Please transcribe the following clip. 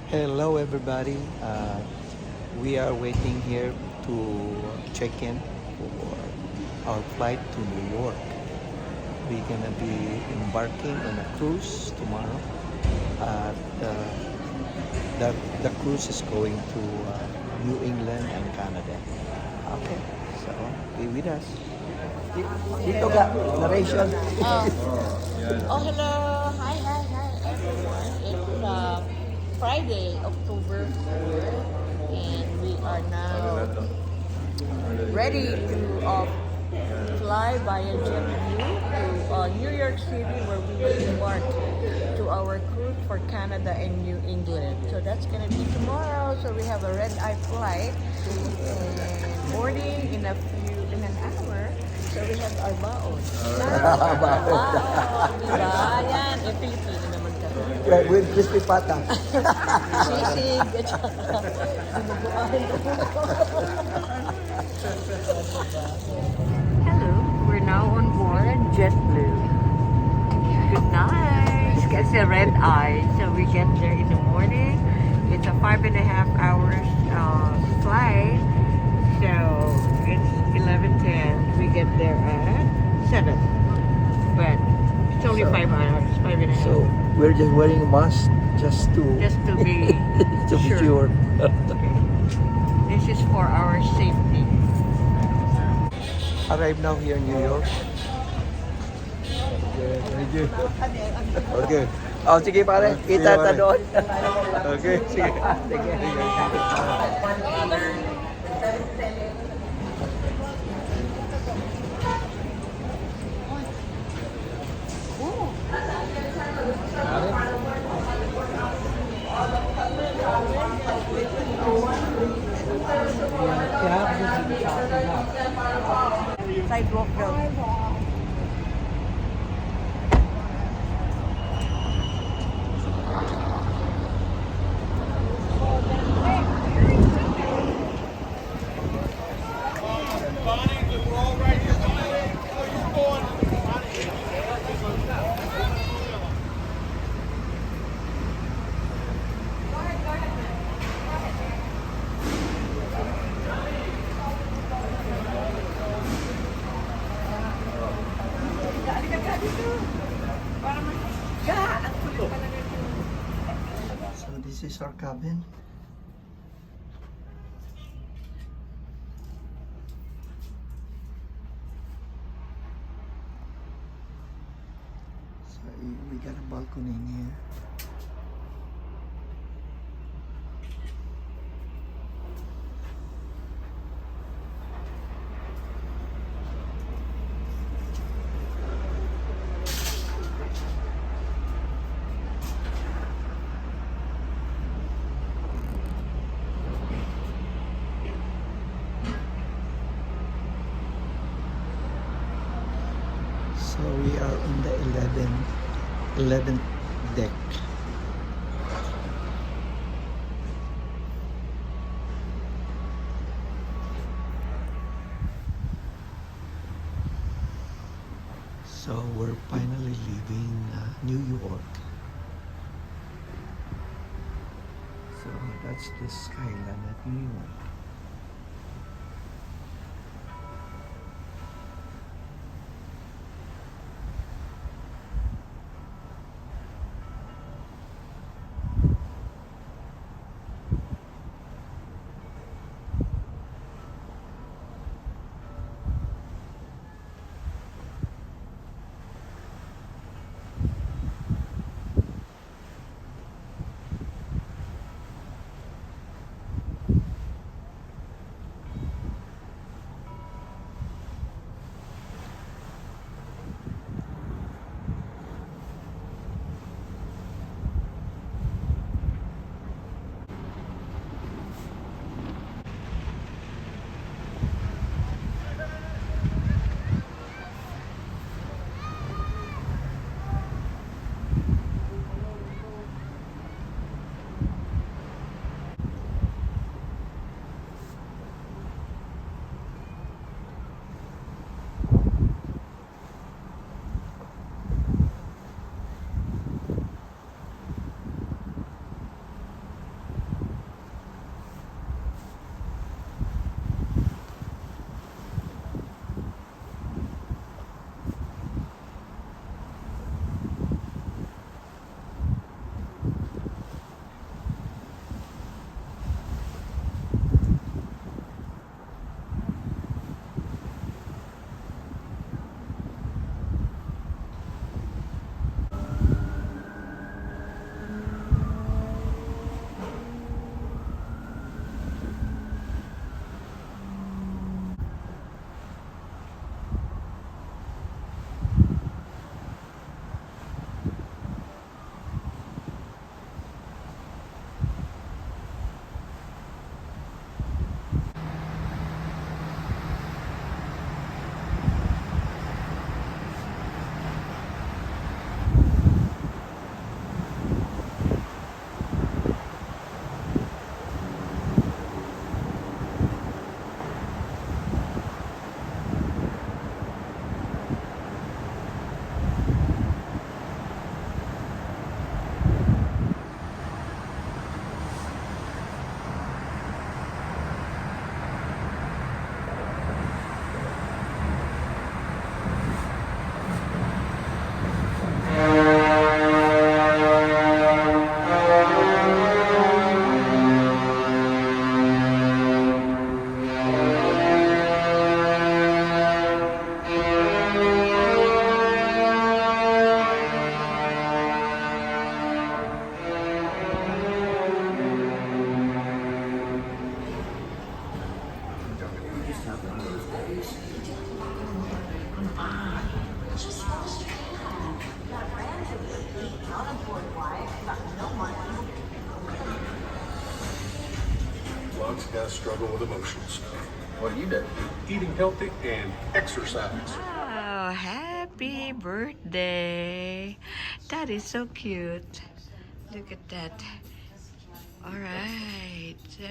Hello, everybody. We are waiting here to check in for our flight to New York. We're gonna be embarking on a cruise tomorrow. Uh, the, the cruise is going to New England and Canada. Okay, so be with us. Dito ka, narration. Hello. Hi, everyone. It's Friday, October 4th, and we are now ready to fly via JetBlue to New York City, where we will embark to our cruise for Canada and New England. So that's gonna be tomorrow. So we have a red-eye flight and boarding in an hour. So we have our baon. Wow! Diba? Yan. Pilipino naman kami. With crispy pata. Sisig. At saka dinuguan. Hello. We're now on board JetBlue. Good night. It's a red eye. So we get there in the morning. It's a 5.5 hours flight. So it's 11:10. We get there at 7. But it's only 5 hours, 5.5. So we're just wearing a mask just to be to be sure. This is for our safety. Arrive now here in New York. Okay, thank you. Okay. Oh, sige pare, kita ta doon. Okay, sige. Sige. Sidewalk daw. So this is our cabin. So we got a balcony in here. So we are on the 11th deck. So we're finally leaving New York. So that's the skyline at New York. dogs gotta struggle with emotions. What do you do? Eating healthy and exercise. Wow, happy birthday. That is so cute. Look at that. All right, so